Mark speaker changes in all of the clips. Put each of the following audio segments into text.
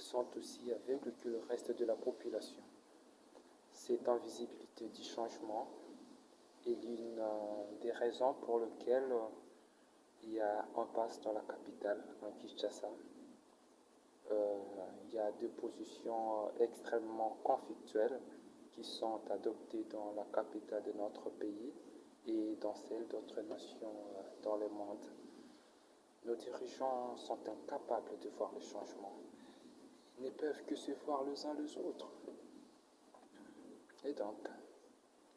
Speaker 1: sont aussi aveugles que le reste de la population. Cette invisibilité du changement est l'une des raisons pour lesquelles il y a un pass dans la capitale, en Kinshasa. Il y a deux positions extrêmement conflictuelles qui sont adoptées dans la capitale de notre pays et dans celle d'autres nations dans le monde. Nos dirigeants sont incapables de voir le changement. Ils ne peuvent que se voir les uns les autres. Et donc,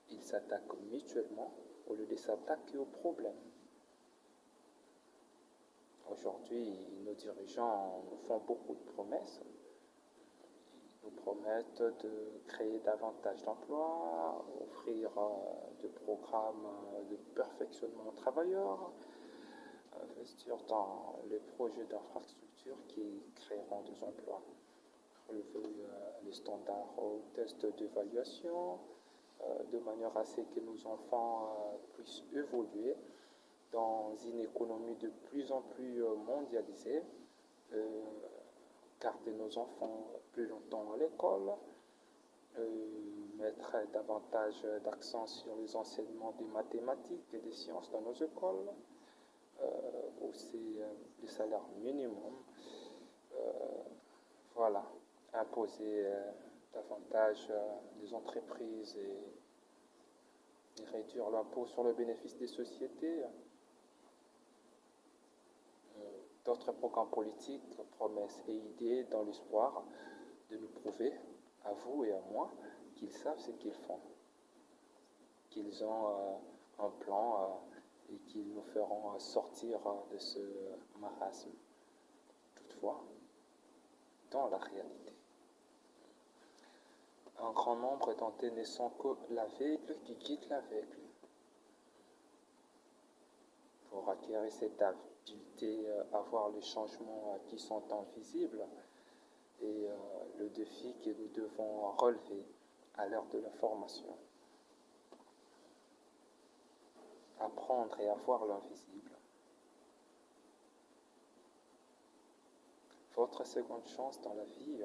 Speaker 1: ils s'attaquent mutuellement au lieu de s'attaquer aux problèmes. Aujourd'hui, nos dirigeants nous font beaucoup de promesses. Ils nous promettent de créer davantage d'emplois, offrir des programmes de perfectionnement aux travailleurs, investir dans les projets d'infrastructure qui créeront des emplois, relever les standards aux tests d'évaluation, de manière à ce que nos enfants puissent évoluer dans une économie de plus en plus mondialisée, garder nos enfants plus longtemps à l'école, mettre davantage d'accent sur les enseignements des mathématiques et des sciences dans nos écoles, aussi le salaire minimum, voilà, imposer davantage des entreprises et réduire l'impôt sur le bénéfice des sociétés. D'autres programmes politiques, promesses et idées dans l'espoir de nous prouver, à vous et à moi, qu'ils savent ce qu'ils font, qu'ils ont un plan et qu'ils nous feront sortir de ce marasme. Toutefois, dans la réalité, un grand nombre d'entre eux ne sont que l'aveugle qui quitte l'aveugle. Pour acquérir cette habileté à voir les changements qui sont invisibles et le défi que nous devons relever à l'heure de la formation. Apprendre et à voir l'invisible. Votre seconde chance dans la vie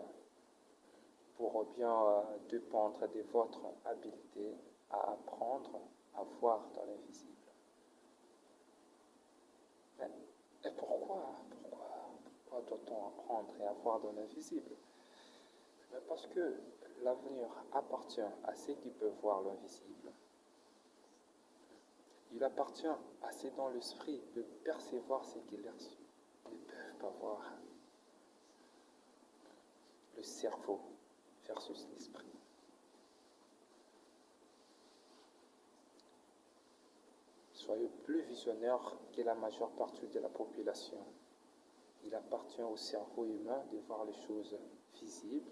Speaker 1: pourra bien dépendre de votre habileté à apprendre à voir dans l'invisible. Et pourquoi doit-on apprendre et à voir dans l'invisible? Parce que l'avenir appartient à ceux qui peuvent voir l'invisible. Il appartient à ceux dans l'esprit de percevoir ce qu'ils ne peuvent pas voir. Le cerveau versus l'esprit. Soyez plus visionnaires que la majeure partie de la population. Il appartient au cerveau humain de voir les choses visibles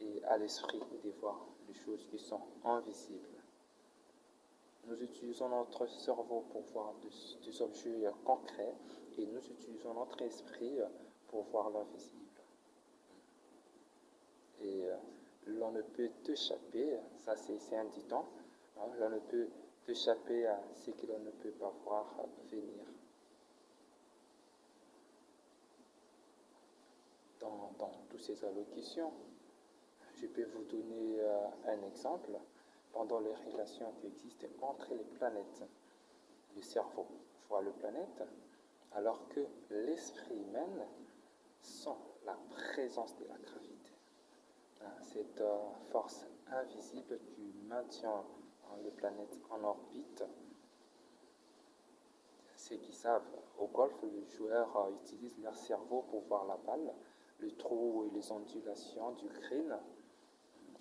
Speaker 1: et à l'esprit de voir les choses qui sont invisibles. Nous utilisons notre cerveau pour voir des objets concrets et nous utilisons notre esprit pour voir l'invisible. Et l'on ne peut échapper, ça c'est un dicton, l'on ne peut échapper à ce que l'on ne peut pas voir venir. Dans toutes ces allocutions, je peux vous donner un exemple. Pendant les relations qui existent entre les planètes, le cerveau voit la planète, alors que l'esprit humain sent la présence de la gravité. Cette force invisible qui maintient les planètes en orbite. Ceux qui savent, au golf, les joueurs utilisent leur cerveau pour voir la balle, le trou et les ondulations du green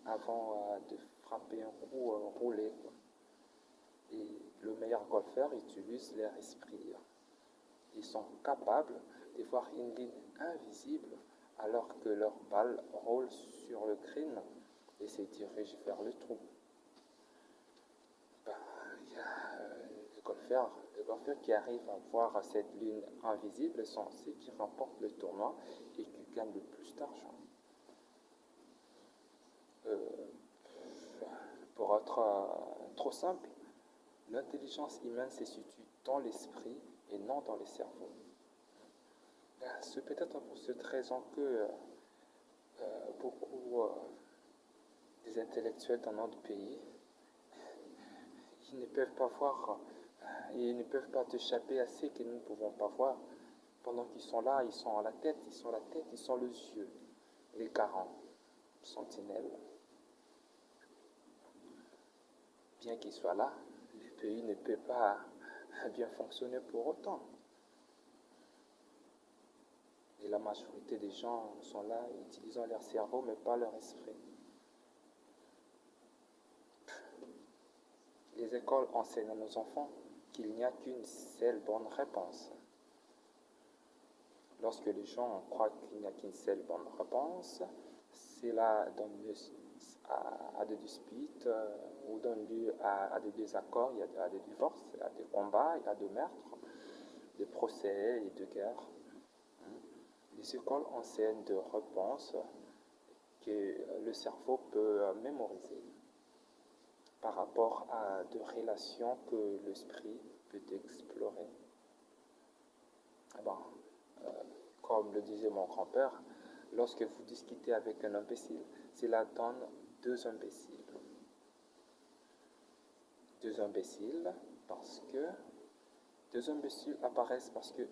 Speaker 1: avant de frapper un coup roulé. Et le meilleur golfeur utilise leur esprit. Ils sont capables de voir une ligne invisible alors que leur balle roule sur le green et se dirige vers le trou. Il y a les golfeurs qui arrivent à voir cette ligne invisible sont ceux qui remportent le tournoi et qui gagnent le plus d'argent. Pour être trop simple, l'intelligence humaine se situe dans l'esprit et non dans le cerveau. C'est peut-être pour cette raison que beaucoup des intellectuels dans notre pays, ils ne peuvent pas voir, ils ne peuvent pas échapper à ce que nous ne pouvons pas voir. Pendant qu'ils sont là, ils sont à la tête, ils sont les yeux, les garants, sentinelles. Bien qu'ils soient là, le pays ne peut pas bien fonctionner pour autant. Et la majorité des gens sont là utilisant leur cerveau mais pas leur esprit. Les écoles enseignent à nos enfants qu'il n'y a qu'une seule bonne réponse. Lorsque les gens croient qu'il n'y a qu'une seule bonne réponse, cela donne lieu à des disputes ou donne lieu à des désaccords, à des divorces, à des combats, à des meurtres, des procès et de guerres. Les écoles enseignent des réponses que le cerveau peut mémoriser par rapport à des relations que l'esprit peut explorer. Comme le disait mon grand-père, lorsque vous discutez avec un imbécile, cela donne deux imbéciles. Deux imbéciles apparaissent parce que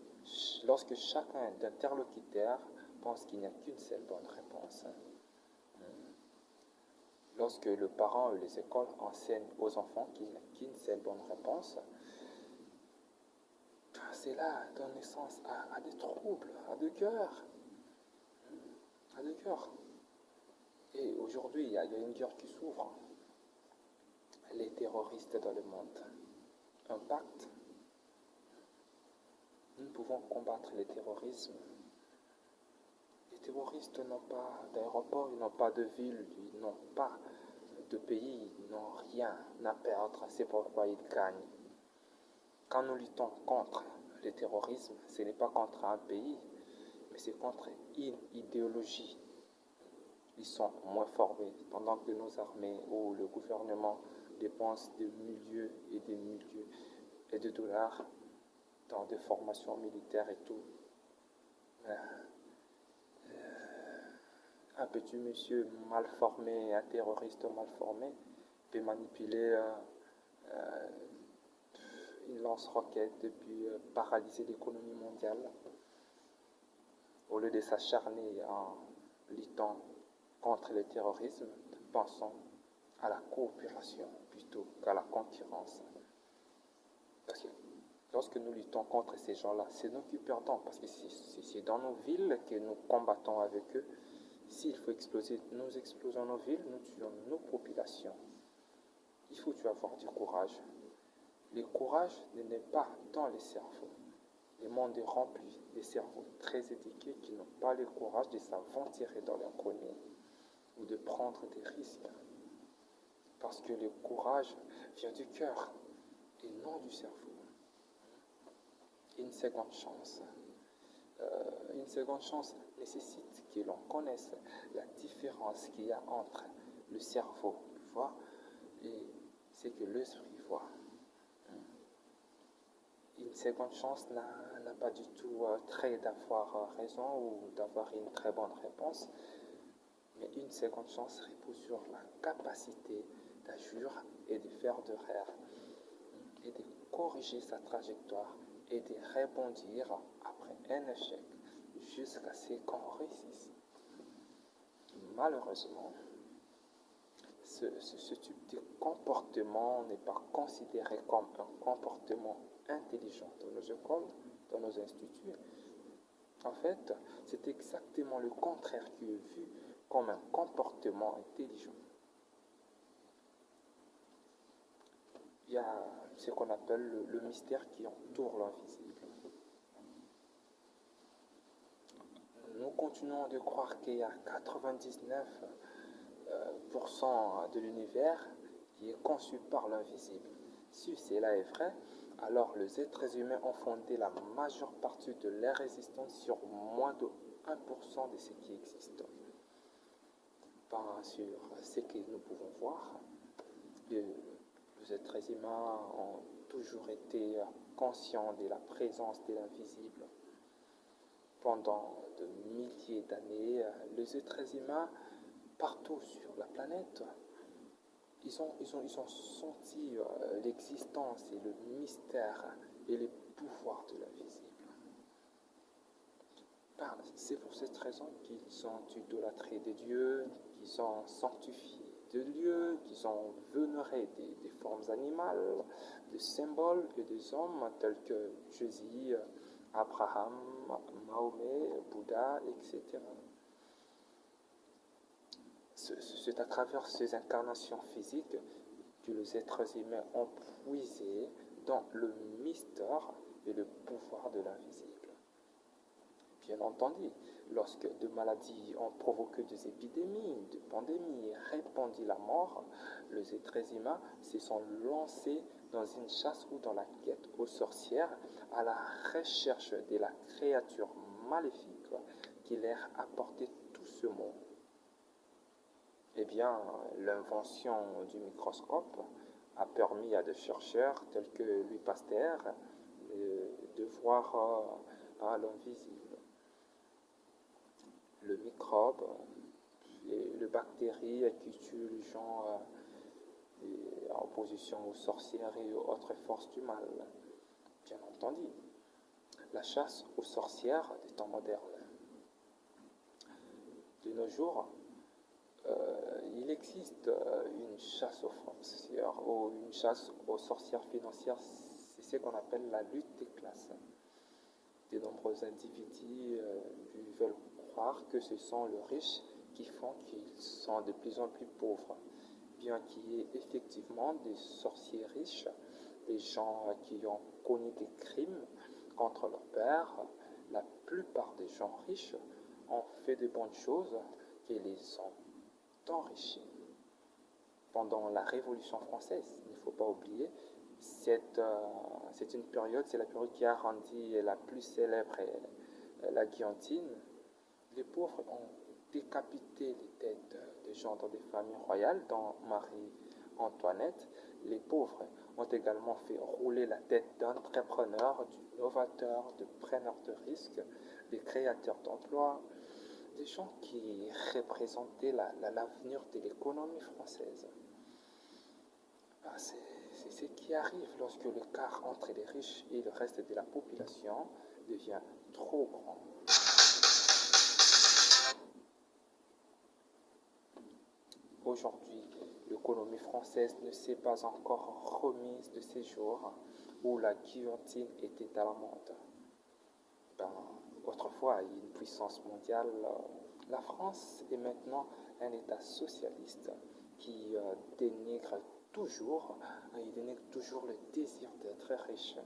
Speaker 1: lorsque chacun d'interlocuteurs pense qu'il n'y a qu'une seule bonne réponse. Lorsque le parent et les écoles enseignent aux enfants qu'il n'y a qu'une seule bonne réponse, cela donne naissance à des troubles, à des guerres. Et aujourd'hui, il y a une guerre qui s'ouvre. Les terroristes dans le monde. Un pacte. Nous pouvons combattre le terrorisme. Les terroristes n'ont pas d'aéroport, ils n'ont pas de ville, ils n'ont pas de pays, ils n'ont rien à perdre. C'est pourquoi ils gagnent. Quand nous luttons contre le terrorisme, ce n'est pas contre un pays, mais c'est contre une idéologie. Ils sont moins formés, pendant que nos armées ou le gouvernement dépensent des milliers et de dollars dans des formations militaires et tout. Un petit monsieur mal formé, un terroriste mal formé, peut manipuler une lance-roquette et puis paralyser l'économie mondiale. Au lieu de s'acharner en luttant contre le terrorisme, pensons à la coopération plutôt qu'à la concurrence. Parce que lorsque nous luttons contre ces gens-là, c'est nous qui perdons, parce que c'est dans nos villes que nous combattons avec eux. S'il faut exploser, nous explosons nos villes, nous tuons nos populations. Il faut avoir du courage. Le courage n'est pas dans les cerveaux. Le monde est rempli de cerveaux très éduqués qui n'ont pas le courage de s'aventurer dans l'inconnu ou de prendre des risques. Parce que le courage vient du cœur et non du cerveau. Une seconde chance. Une seconde chance nécessite que l'on connaisse la différence qu'il y a entre le cerveau voit et ce que l'esprit voit. Une seconde chance n'a pas du tout trait d'avoir raison ou d'avoir une très bonne réponse, mais une seconde chance repose sur la capacité d'agir et de faire de rire et de corriger sa trajectoire et de rebondir après un échec jusqu'à ce qu'on réussisse. Malheureusement, ce type de comportement n'est pas considéré comme un comportement intelligent dans nos écoles, dans nos instituts. En fait, c'est exactement le contraire qui est vu comme un comportement intelligent. Il y a ce qu'on appelle le mystère qui entoure l'invisible. Nous continuons de croire qu'il y a 99% de l'univers qui est conçu par l'invisible. Si cela est vrai, alors les êtres humains ont fondé la majeure partie de leur existence sur moins de 1% de ce qui existe. Pas sur ce que nous pouvons voir. Les êtres humains ont toujours été conscients de la présence de l'invisible. pendant de milliers d'années, les êtres humains, partout sur la planète, ils ont senti l'existence et le mystère et les pouvoirs de l'invisible. C'est pour cette raison qu'ils ont idolâtré des dieux, qu'ils ont sanctifié des lieux, qu'ils ont vénéré des formes animales, des symboles et des hommes tels que Jésus, Abraham, Mahomet, Bouddha, etc. C'est à travers ces incarnations physiques que les êtres humains ont puisé dans le mystère et le pouvoir de l'invisible. Bien entendu, lorsque des maladies ont provoqué des épidémies, des pandémies et répandu la mort, les êtres humains se sont lancés dans une chasse ou dans la quête aux sorcières à la recherche de la créature maléfique qui leur apportait tout ce monde. Eh bien, l'invention du microscope a permis à des chercheurs tels que Louis Pasteur de voir l'invisible. Le microbe et les bactéries qui tuent les gens en opposition aux sorcières et aux autres forces du mal. Bien entendu, la chasse aux sorcières des temps modernes. De nos jours, il existe une chasse aux sorcières ou une chasse aux sorcières financières. C'est ce qu'on appelle la lutte des classes. De nombreux individus veulent croire que ce sont les riches qui font qu'ils sont de plus en plus pauvres. Bien qu'il y ait effectivement des sorciers riches, des gens qui ont commis des crimes contre leur père, la plupart des gens riches ont fait de bonnes choses qui les ont enrichis. Pendant la Révolution française, il ne faut pas oublier, c'est une période, c'est la période qui a rendu la plus célèbre la guillotine. Les pauvres ont décapité les têtes des gens dans des familles royales, dont Marie-Antoinette. Les pauvres ont également fait rouler la tête d'entrepreneurs, d'innovateurs, de preneurs de risques, des créateurs d'emplois, des gens qui représentaient l'avenir de l'économie française. C'est ce qui arrive lorsque l'écart entre les riches et le reste de la population devient trop grand. Aujourd'hui, l'économie française ne s'est pas encore remise de ces jours où la guillotine était à la mode. Autrefois, une puissance mondiale, la France est maintenant un État socialiste qui dénigre toujours le désir d'être riche.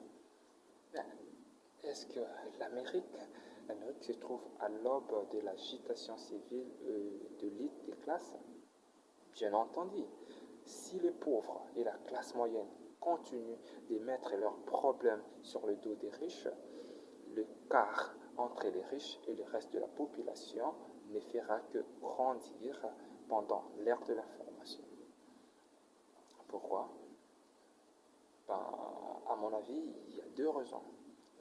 Speaker 1: Est-ce que l'Amérique se trouve à l'aube de l'agitation civile de l'élite des classes? Bien entendu, si les pauvres et la classe moyenne continuent de mettre leurs problèmes sur le dos des riches, l'écart entre les riches et le reste de la population ne fera que grandir pendant l'ère de l'information. Pourquoi? À mon avis, il y a deux raisons.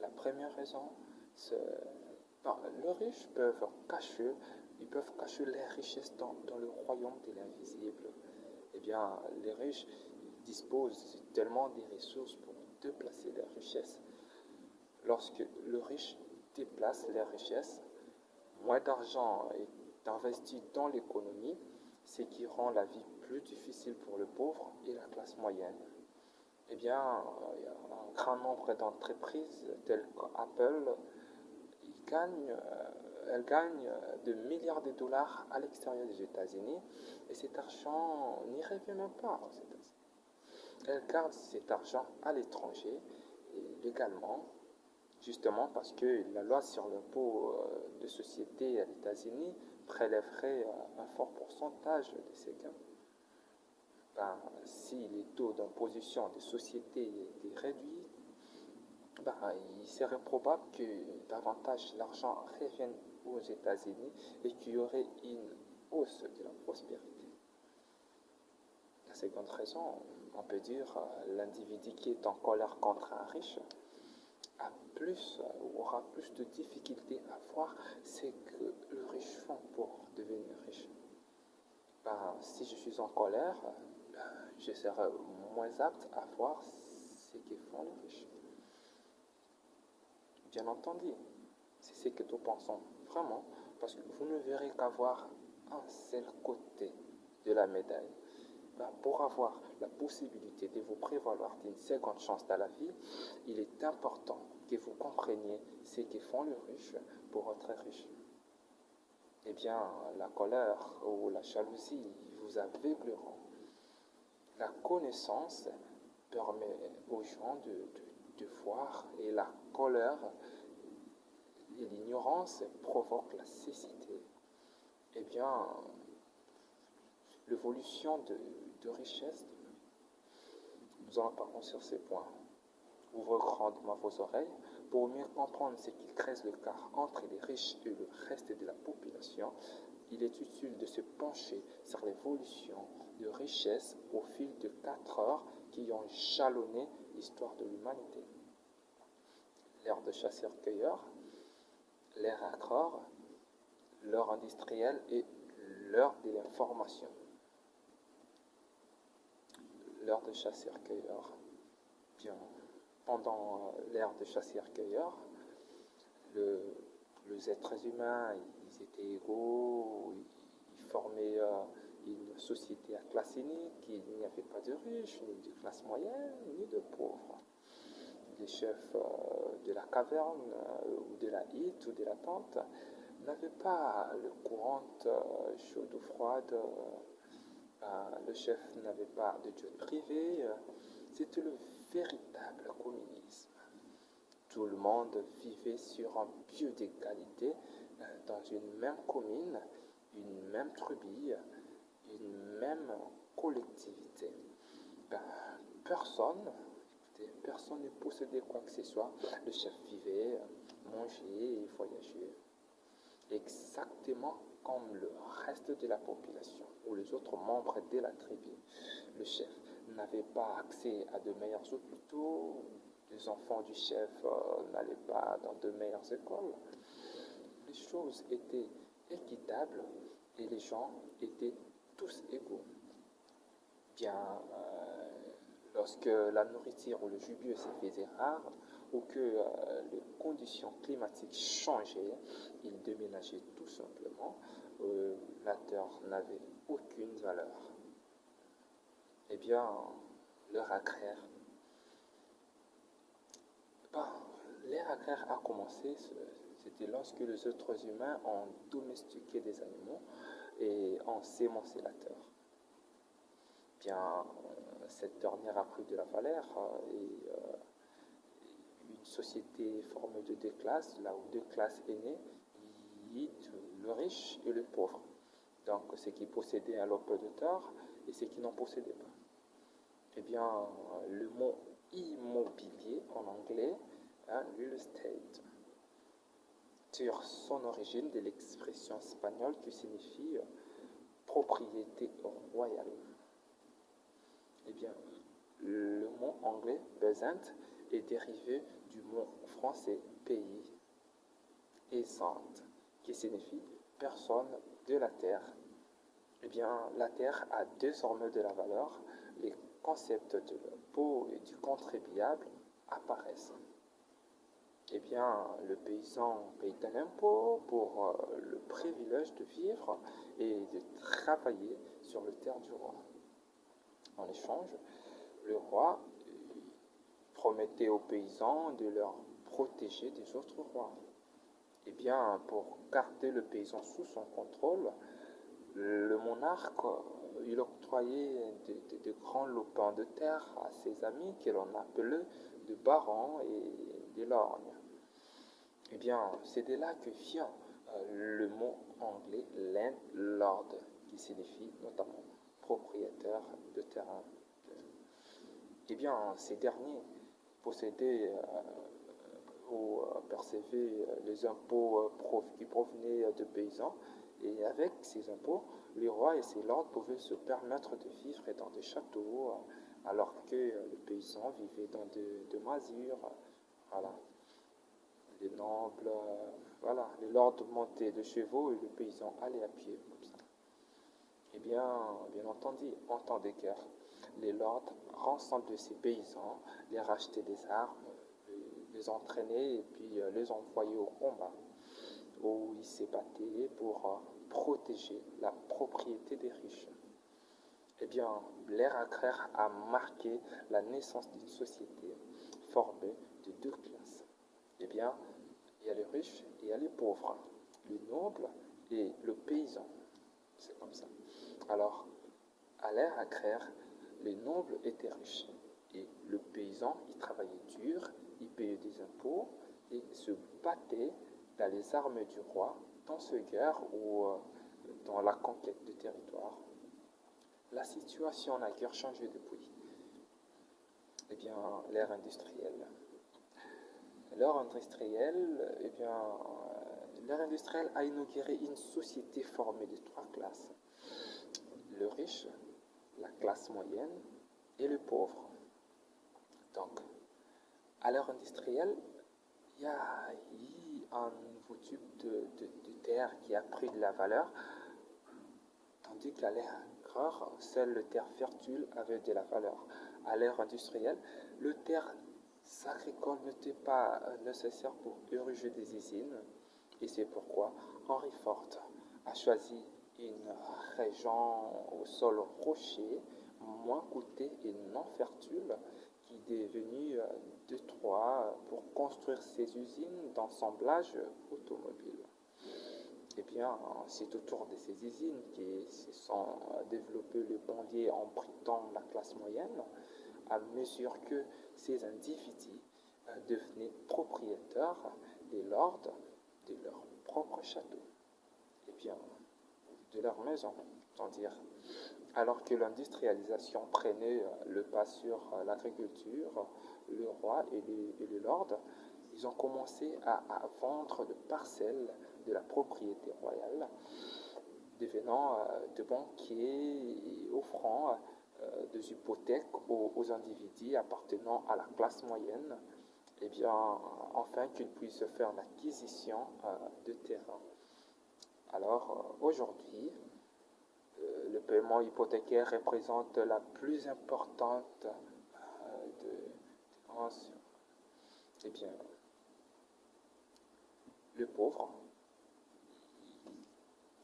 Speaker 1: La première raison, c'est les riches peuvent cacher les richesses dans le royaume de l'invisible. Eh bien, les riches disposent tellement des ressources pour déplacer leurs richesses. Lorsque le riche déplace les richesses, moins d'argent est investi dans l'économie, ce qui rend la vie plus difficile pour le pauvre et la classe moyenne. Eh bien, il y a un grand nombre d'entreprises telles qu'Apple, elles gagnent de milliards de dollars à l'extérieur des États-Unis et cet argent n'y revient même pas aux États-Unis. Elles gardent cet argent à l'étranger et légalement, justement parce que la loi sur l'impôt de société à États-Unis prélèverait un fort pourcentage de ces gains. Si les taux d'imposition des sociétés étaient réduits, il serait probable que davantage l'argent revienne aux États-Unis et qu'il y aurait une hausse de la prospérité. La seconde raison, on peut dire l'individu qui est en colère contre un riche, aura plus de difficultés à voir ce que les riches font pour devenir riche. Si je suis en colère, je serai moins apte à voir ce que font les riches. Bien entendu, c'est ce que nous pensons vraiment, parce que vous ne verrez qu'avoir un seul côté de la médaille. Pour avoir la possibilité de vous prévaloir d'une seconde chance dans la vie, il est important que vous compreniez ce que font les riches pour être riches. Eh bien, la colère ou la jalousie vous aveugleront. La connaissance permet aux gens de voir, et la colère et l'ignorance provoquent la cécité. Eh bien, l'évolution de richesse, nous en parlons sur ces points. Ouvrez grandement vos oreilles pour mieux comprendre ce qui creuse l'écart entre les riches et le reste de la population. Il est utile de se pencher sur l'évolution de richesse au fil de 4 heures qui ont jalonné l'histoire de l'humanité. L'ère de chasseurs-cueilleurs, l'ère agrare, l'ère industrielle et l'ère de l'information. L'ère de chasseurs-cueilleurs. Bien, pendant l'ère de chasseurs-cueilleurs, les êtres humains, ils étaient égaux, ils formaient une société à classe unique, il n'y avait pas de riches, ni de classe moyenne, ni de pauvres. Les chefs de la caverne, ou de la hutte, ou de la tente, n'avaient pas le courant chaude ou froide. Le chef n'avait pas de jet privé. C'était le véritable communisme. Tout le monde vivait sur un pied d'égalité dans une même commune, une même tribu, une même collectivité. Personne ne possédait quoi que ce soit. Le chef vivait, mangeait et voyageait. Exactement comme le reste de la population ou les autres membres de la tribu. Le chef n'avait pas accès à de meilleurs hôpitaux, les enfants du chef n'allaient pas dans de meilleures écoles. Les choses étaient équitables et les gens étaient tous égaux. Bien, lorsque la nourriture ou le gibier se faisait rare, ou que les conditions climatiques changeaient, ils déménageaient tout simplement. La terre n'avait aucune valeur. Eh bien, l'ère agraire. L'ère agraire a commencé, c'était lorsque les êtres humains ont domestiqué des animaux et ont sémencé la terre. Bien, cette dernière a pris de la valeur et une société formée de 2 classes, là où 2 classes est née, le riche et le pauvre. Donc, ceux qui possédaient un lot de terre et ceux qui n'en possédaient pas. Eh bien, le mot immobilier en anglais, real estate, tire son origine de l'expression espagnole qui signifie propriété royale. Eh bien, le mot anglais peasant est dérivé du mot français pays, peasant, qui signifie personne de la terre. Eh bien, la terre a désormais de la valeur. Les concepts de l'impôt et du contribuable apparaissent. Eh bien, le paysan paye un impôt pour le privilège de vivre et de travailler sur le terre du roi. En échange, le roi promettait aux paysans de leur protéger des autres rois. Eh bien, pour garder le paysan sous son contrôle, le monarque, il octroyait de grands lopins de terre à ses amis que l'on appelait des barons et des lorgnes. Eh bien, c'est de là que vient le mot anglais landlord, qui signifie notamment propriétaire de terrain. Eh bien, ces derniers possédaient ou percevaient les impôts qui provenaient de paysans, et avec ces impôts, les rois et ses lords pouvaient se permettre de vivre dans des châteaux, alors que les paysans vivaient dans de masures. Voilà. les nobles, voilà, les lords montaient de chevaux et le paysan allait à pied, comme ça. Eh bien entendu, en temps de guerre, les lords rassemblaient ces paysans, les rachetaient des armes, les entraînaient et puis les envoyaient au combat, où ils s'ébattaient pour protéger la propriété des riches. Eh bien, l'ère agraire a marqué la naissance d'une société formée de deux classes. Eh bien, il y a les riches et il y a les pauvres, le noble et le paysan. C'est comme ça. Alors, à l'ère agraire, les nobles étaient riches et le paysan, il travaillait dur, il payait des impôts et se battait dans les armes du roi dans ce guerre ou dans la conquête du territoire. La situation n'a guère changé depuis. Eh bien, l'ère industrielle. L'ère industrielle, l'ère industrielle a inauguré une société formée de trois classes. Le riche, la classe moyenne et le pauvre. Donc, à l'ère industrielle, il y a eu un nouveau type de terre qui a pris de la valeur, tandis qu'à l'ère agraire, seule le terre fertile avait de la valeur. À l'ère industrielle, le terre agricole n'était pas nécessaire pour ériger des usines, et c'est pourquoi Henry Ford a choisi une région au sol rocher, moins coûteux et non fertile, qui est devenue Détroit pour construire ses usines d'assemblage automobile. Eh bien, c'est autour de ces usines qui se sont développés les banlieues en britant la classe moyenne, à mesure que ces individus devenaient propriétaires des lords de leur propre château. Eh bien, de leur maison, tant dire. Alors que l'industrialisation prenait le pas sur l'agriculture, le roi et les lords, ils ont commencé à vendre de parcelles de la propriété royale, devenant de banquiers et offrant des hypothèques aux individus appartenant à la classe moyenne, et bien, afin qu'ils puissent faire l'acquisition de terrain. Alors, aujourd'hui, le paiement hypothécaire représente la plus importante dépense. Eh bien, le pauvre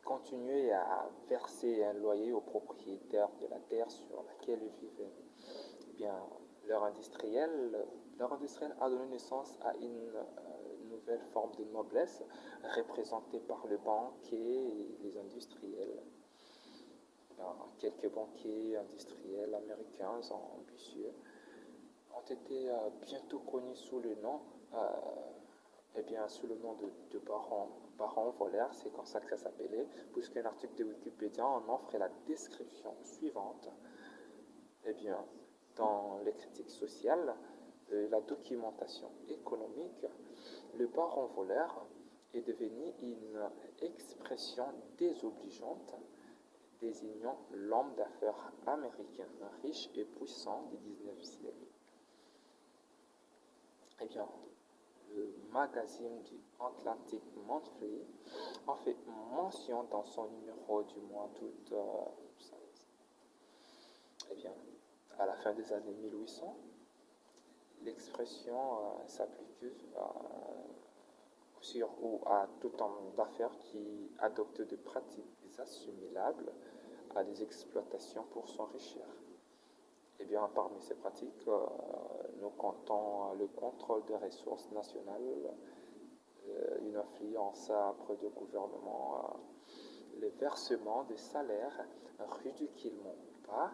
Speaker 1: continuait à verser un loyer aux propriétaires de la terre sur laquelle il vivait. Eh bien, l'ère industrielle a donné naissance à une nouvelle forme de noblesse représentée par les banquiers et les industriels. Quelques banquiers industriels américains ambitieux ont été bientôt connus sous le nom, de barons voleurs, c'est comme ça que ça s'appelait, puisqu'un article de Wikipédia en offre la description suivante. Eh bien, dans les critiques sociales, la documentation économique, le baron voleur est devenu une expression désobligeante désignant l'homme d'affaires américain riche et puissant du XIXe siècle. Eh bien, le magazine du Atlantic Monthly en fait mention dans son numéro du mois d'août. Eh bien, à la fin des années 1800, l'expression s'applique sur ou à tout homme d'affaires qui adopte des pratiques assimilables à des exploitations pour s'enrichir. Eh bien, parmi ces pratiques, nous comptons le contrôle des ressources nationales, une influence âpre du gouvernement, le versement des salaires ridiculement bas,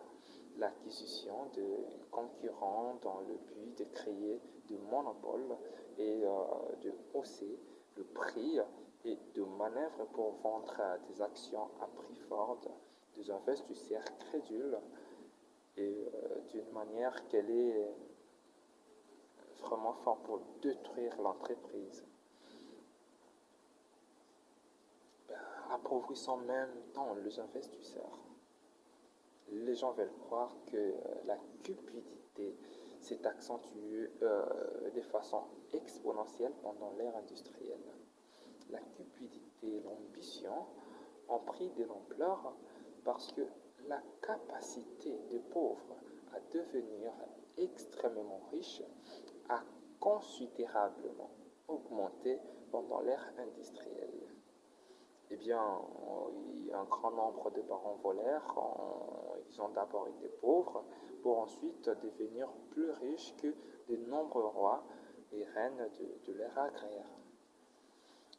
Speaker 1: l'acquisition de concurrents dans le but de créer des monopoles et de hausser le prix et de manœuvres pour vendre des actions à prix fort des investisseurs crédules et d'une manière qu'elle est vraiment forte pour détruire l'entreprise, appauvrissant en même temps les investisseurs. Les gens veulent croire que la cupidité s'est accentué de façon exponentielle pendant l'ère industrielle. La cupidité et l'ambition ont pris de l'ampleur parce que la capacité des pauvres à devenir extrêmement riches a considérablement augmenté pendant l'ère industrielle. Eh bien, un grand nombre de parents volaires, ils ont d'abord été pauvres pour ensuite devenir plus riches que de nombreux rois et reines de l'ère agraire.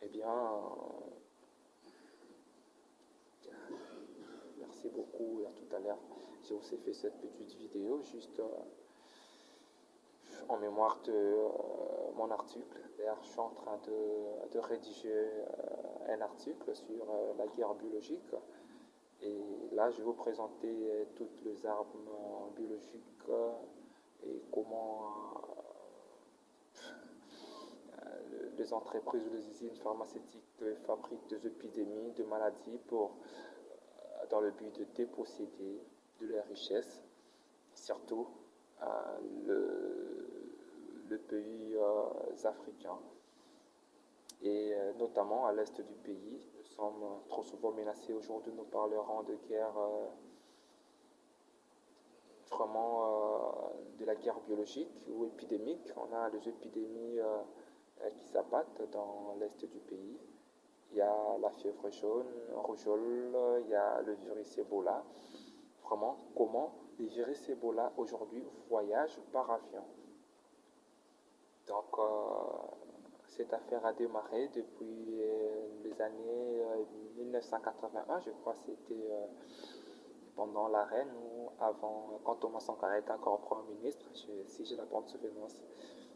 Speaker 1: Eh bien, merci beaucoup. À tout à l'heure, j'ai aussi fait cette petite vidéo juste en mémoire de mon article. D'ailleurs, je suis en train de rédiger un article sur la guerre biologique. Et là, je vais vous présenter toutes les armes biologiques et comment les entreprises ou les usines pharmaceutiques fabriquent des épidémies de maladies dans le but de déposséder de leurs richesses, surtout le pays africain. Et notamment à l'est du pays, nous sommes trop souvent menacés. Aujourd'hui, nous parlerons de guerre, vraiment de la guerre biologique ou épidémique. On a des épidémies qui s'abattent dans l'est du pays. Il y a la fièvre jaune, rougeole, il y a le virus Ebola. Vraiment, comment les virus Ebola aujourd'hui voyagent par avion. Donc, cette affaire a démarré depuis les années 1981, je crois, c'était pendant la reine ou avant, quand Thomas Sankara était encore Premier ministre, si j'ai la bonne souvenance.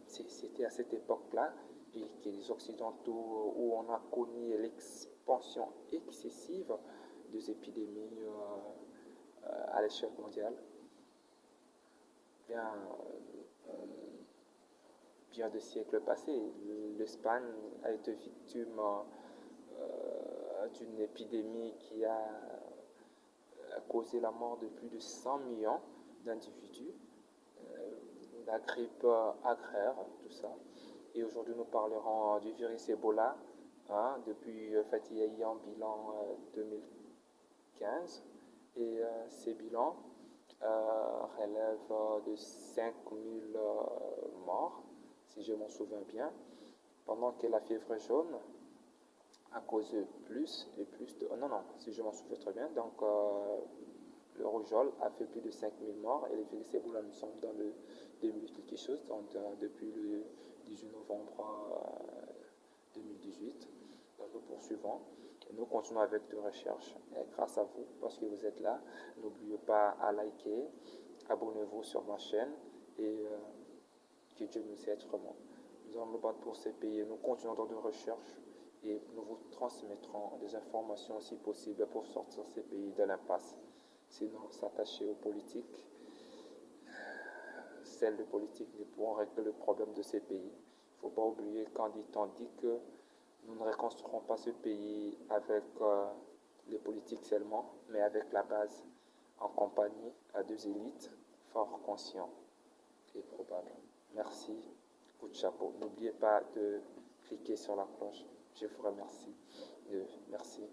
Speaker 1: C'était à cette époque-là que les Occidentaux, où on a connu l'expansion excessive des épidémies à l'échelle mondiale. Bien des siècles passés, l'Espagne a été victime d'une épidémie qui a causé la mort de plus de 100 millions d'individus, la grippe agraire, tout ça. Et aujourd'hui, nous parlerons du virus Ebola. Depuis, en fait, il y a eu un bilan 2015 et ces bilans relèvent de 5000 morts, si je m'en souviens bien, pendant que la fièvre jaune a causé plus et plus de... non, si je m'en souviens très bien, donc le rougeole a fait plus de 5000 morts et le virus Ebola, nous sommes dans le 2000 quelque chose, donc depuis le 18 novembre 2018. Donc nous poursuivons. Nous continuons avec des recherches grâce à vous parce que vous êtes là. N'oubliez pas à liker, abonnez-vous sur ma chaîne et que Dieu nous aide vraiment. Nous allons nous battre pour ces pays. Nous continuons dans des recherches et nous vous transmettrons des informations si possible pour sortir ces pays de l'impasse. Sinon, s'attacher aux politiques, celles de politiques ne pourront régler le problème de ces pays. Il ne faut pas oublier quand on dit que nous ne reconstruirons pas ce pays avec les politiques seulement, mais avec la base, en compagnie à deux élites fort conscients et probables. Merci, coup de chapeau. N'oubliez pas de cliquer sur la cloche. Je vous remercie. Merci.